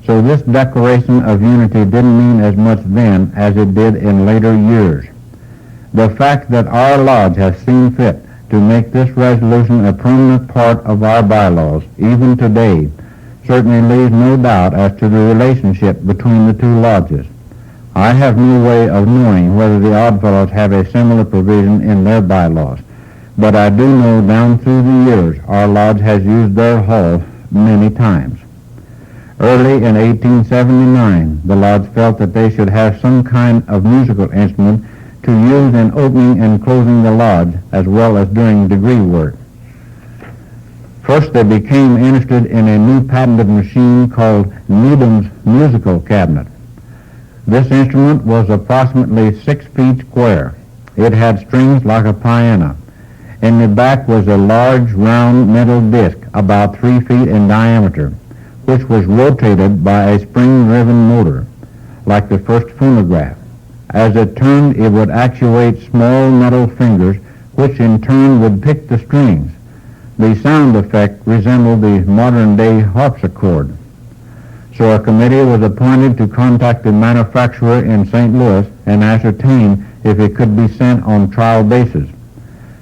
so this declaration of unity didn't mean as much then as it did in later years. The fact that our lodge has seen fit to make this resolution a permanent part of our bylaws, even today, certainly leaves no doubt as to the relationship between the two lodges. I have no way of knowing whether the Oddfellows have a similar provision in their bylaws, but I do know down through the years our lodge has used their hall many times. Early in 1879, the lodge felt that they should have some kind of musical instrument to use in opening and closing the lodge, as well as doing degree work. First, they became interested in a new patented machine called Needham's musical cabinet. This instrument was approximately 6 feet square. It had strings like a piano. In the back was a large round metal disc about 3 feet in diameter, which was rotated by a spring-driven motor, like the first phonograph. As it turned, it would actuate small metal fingers, which in turn would pick the strings. The sound effect resembled the modern-day harpsichord. So a committee was appointed to contact the manufacturer in St. Louis and ascertain if it could be sent on trial basis.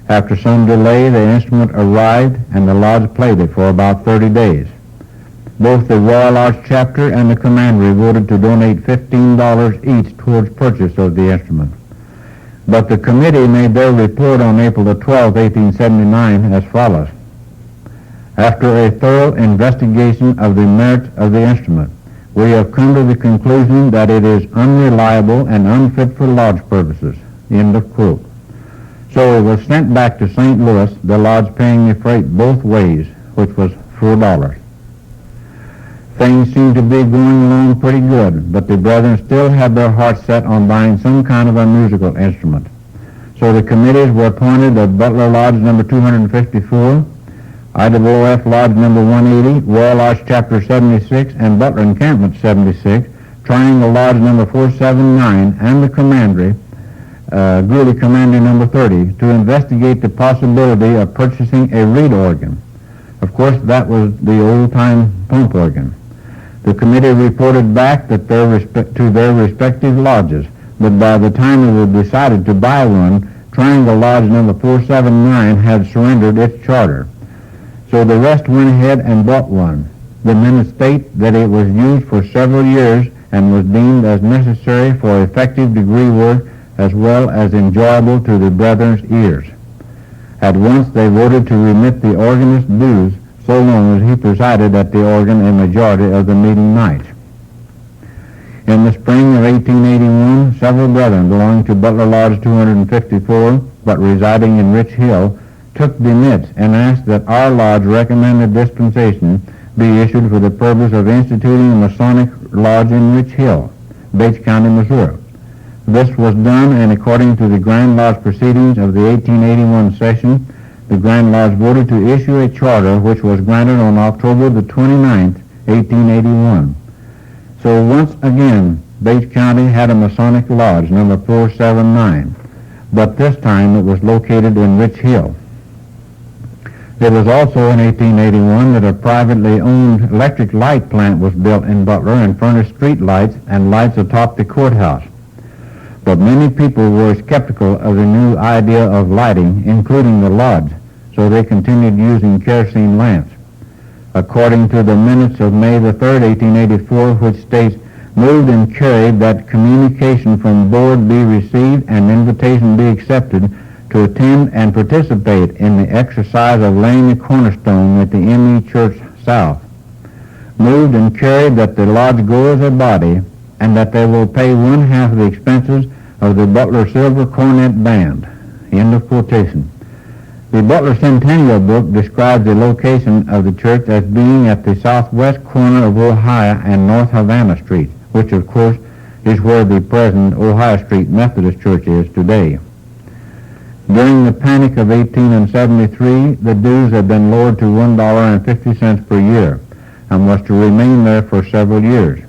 After some delay, the instrument arrived, and the lodge played it for about 30 days. Both the Royal Lodge chapter and the commandery voted to donate $15 each towards purchase of the instrument. But the committee made their report on April the 12th, 1879, as follows. After a thorough investigation of the merits of the instrument, we have come to the conclusion that it is unreliable and unfit for lodge purposes. End of quote. So it was sent back to St. Louis, the lodge paying the freight both ways, which was $4. Things seemed to be going along pretty good, but the brethren still had their hearts set on buying some kind of a musical instrument. So the committees were appointed at Butler Lodge No. 254, IWF Lodge No. 180, Royal Lodge Chapter 76, and Butler Encampment 76, Triangle Lodge No. 479, and the commandery, Greeley Commandery No. 30, to investigate the possibility of purchasing a reed organ. Of course, that was the old-time pump organ. The committee reported back that to their respective lodges, but by the time it was decided to buy one, Triangle Lodge No. 479 had surrendered its charter. So the rest went ahead and bought one. The minutes state that it was used for several years and was deemed as necessary for effective degree work as well as enjoyable to the brethren's ears. At once they voted to remit the organist's dues so long as he presided at the organ a majority of the meeting nights. In the spring of 1881, several brethren belonging to Butler Lodge 254, but residing in Rich Hill, took the minutes and asked that our lodge recommended dispensation be issued for the purpose of instituting a Masonic Lodge in Rich Hill, Bates County, Missouri. This was done, and according to the Grand Lodge proceedings of the 1881 session, the Grand Lodge voted to issue a charter which was granted on October the 29th, 1881. So once again, Bates County had a Masonic Lodge, number 479, but this time it was located in Rich Hill. It was also in 1881 that a privately owned electric light plant was built in Butler and furnished street lights and lights atop the courthouse. But many people were skeptical of the new idea of lighting, including the lodge, so they continued using kerosene lamps. According to the minutes of May the 3rd, 1884, which states, moved and carried that communication from board be received and invitation be accepted to attend and participate in the exercise of laying the cornerstone at the M.E. Church South. Moved and carried that the lodge go as a body and that they will pay one half of the expenses of the Butler Silver Cornet Band. End of quotation. The Butler Centennial book describes the location of the church as being at the southwest corner of Ohio and North Havana Street, which of course is where the present Ohio Street Methodist Church is today. During the Panic of 1873, the dues had been lowered to $1.50 per year and was to remain there for several years.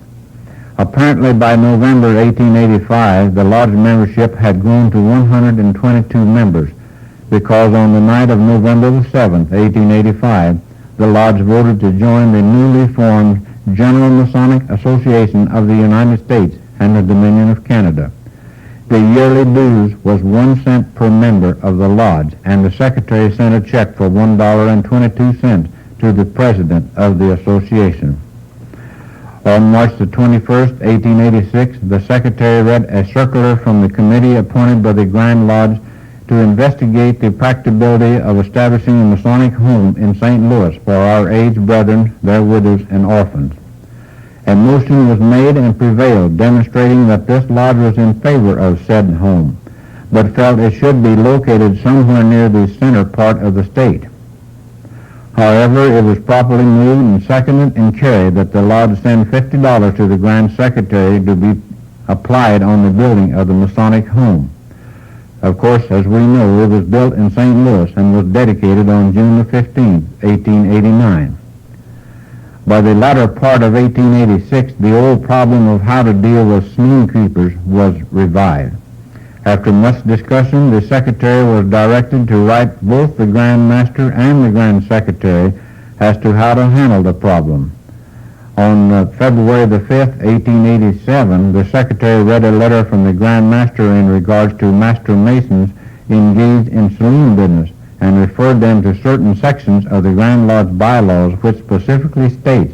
Apparently by November 1885, the lodge membership had grown to 122 members because on the night of November the 7th, 1885, the lodge voted to join the newly formed General Masonic Association of the United States and the Dominion of Canada. The yearly dues was 1 cent per member of the lodge, and the secretary sent a check for $1.22 to the president of the association. On March the 21st, 1886, the secretary read a circular from the committee appointed by the Grand Lodge to investigate the practicability of establishing a Masonic home in St. Louis for our aged brethren, their widows, and orphans. A motion was made and prevailed, demonstrating that this lodge was in favor of said home, but felt it should be located somewhere near the center part of the state. However, it was properly moved and seconded and carried that the lodge send $50 to the Grand Secretary to be applied on the building of the Masonic home. Of course, as we know, it was built in St. Louis and was dedicated on June the 15th, 1889. By the latter part of 1886, the old problem of how to deal with saloon keepers was revived. After much discussion, the Secretary was directed to write both the Grand Master and the Grand Secretary as to how to handle the problem. On February the 5th, 1887, the Secretary read a letter from the Grand Master in regards to Master Masons engaged in saloon business and referred them to certain sections of the Grand Lodge bylaws which specifically states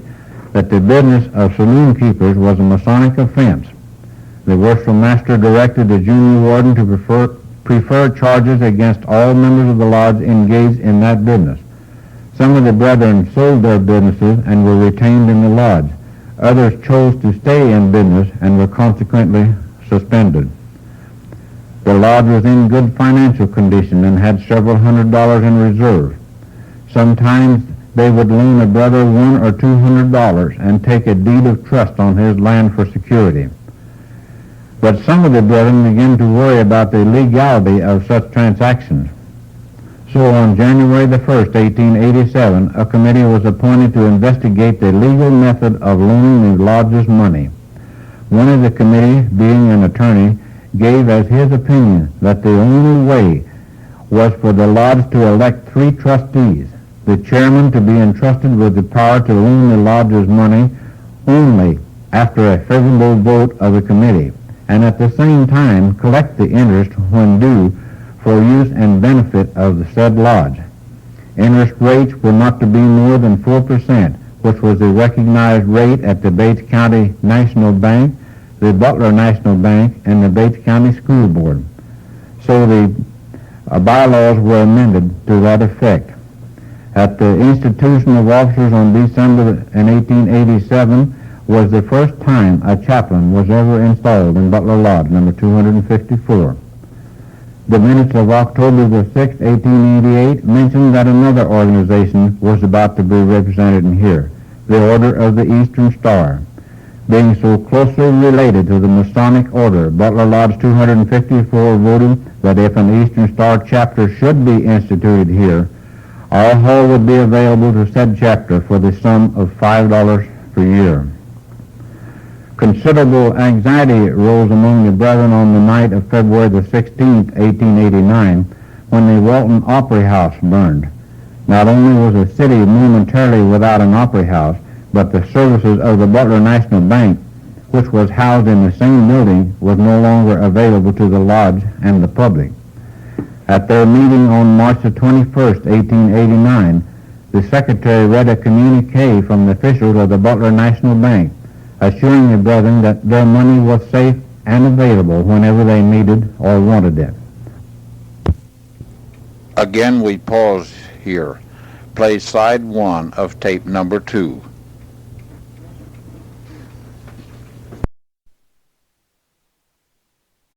that the business of saloon keepers was a Masonic offense. The Worshipful Master directed the junior warden to prefer charges against all members of the lodge engaged in that business. Some of the brethren sold their businesses and were retained in the lodge. Others chose to stay in business and were consequently suspended. The lodge was in good financial condition and had several $100s in reserve. Sometimes they would loan a brother $100 or $200 and take a deed of trust on his land for security. But some of the brethren began to worry about the legality of such transactions. So on January the 1st, 1887, a committee was appointed to investigate the legal method of loaning the lodge's money. One of the committee, being an attorney, gave as his opinion that the only way was for the lodge to elect 3 trustees, the chairman to be entrusted with the power to loan the lodge's money only after a favorable vote of the committee, and at the same time collect the interest when due for use and benefit of the said lodge. Interest rates were not to be more than 4%, which was the recognized rate at the Bates County National Bank, the Butler National Bank, and the Bates County School Board. So the bylaws were amended to that effect. At the institution of officers on December in 1887 was the first time a chaplain was ever installed in Butler Lodge, number 254. The minutes of October the 6th, 1888, mentioned that another organization was about to be represented in here, the Order of the Eastern Star. Being so closely related to the Masonic Order, Butler Lodge 254 voted that if an Eastern Star chapter should be instituted here, our hall would be available to said chapter for the sum of $5 per year. Considerable anxiety arose among the brethren on the night of February the 16th, 1889, when the Walton Opry House burned. Not only was the city momentarily without an opry house, but the services of the Butler National Bank, which was housed in the same building, was no longer available to the lodge and the public. At their meeting on March the 21st, 1889, the Secretary read a communique from the officials of the Butler National Bank, assuring the brethren that their money was safe and available whenever they needed or wanted it. Again, we pause here. Play side 1 of tape number 2.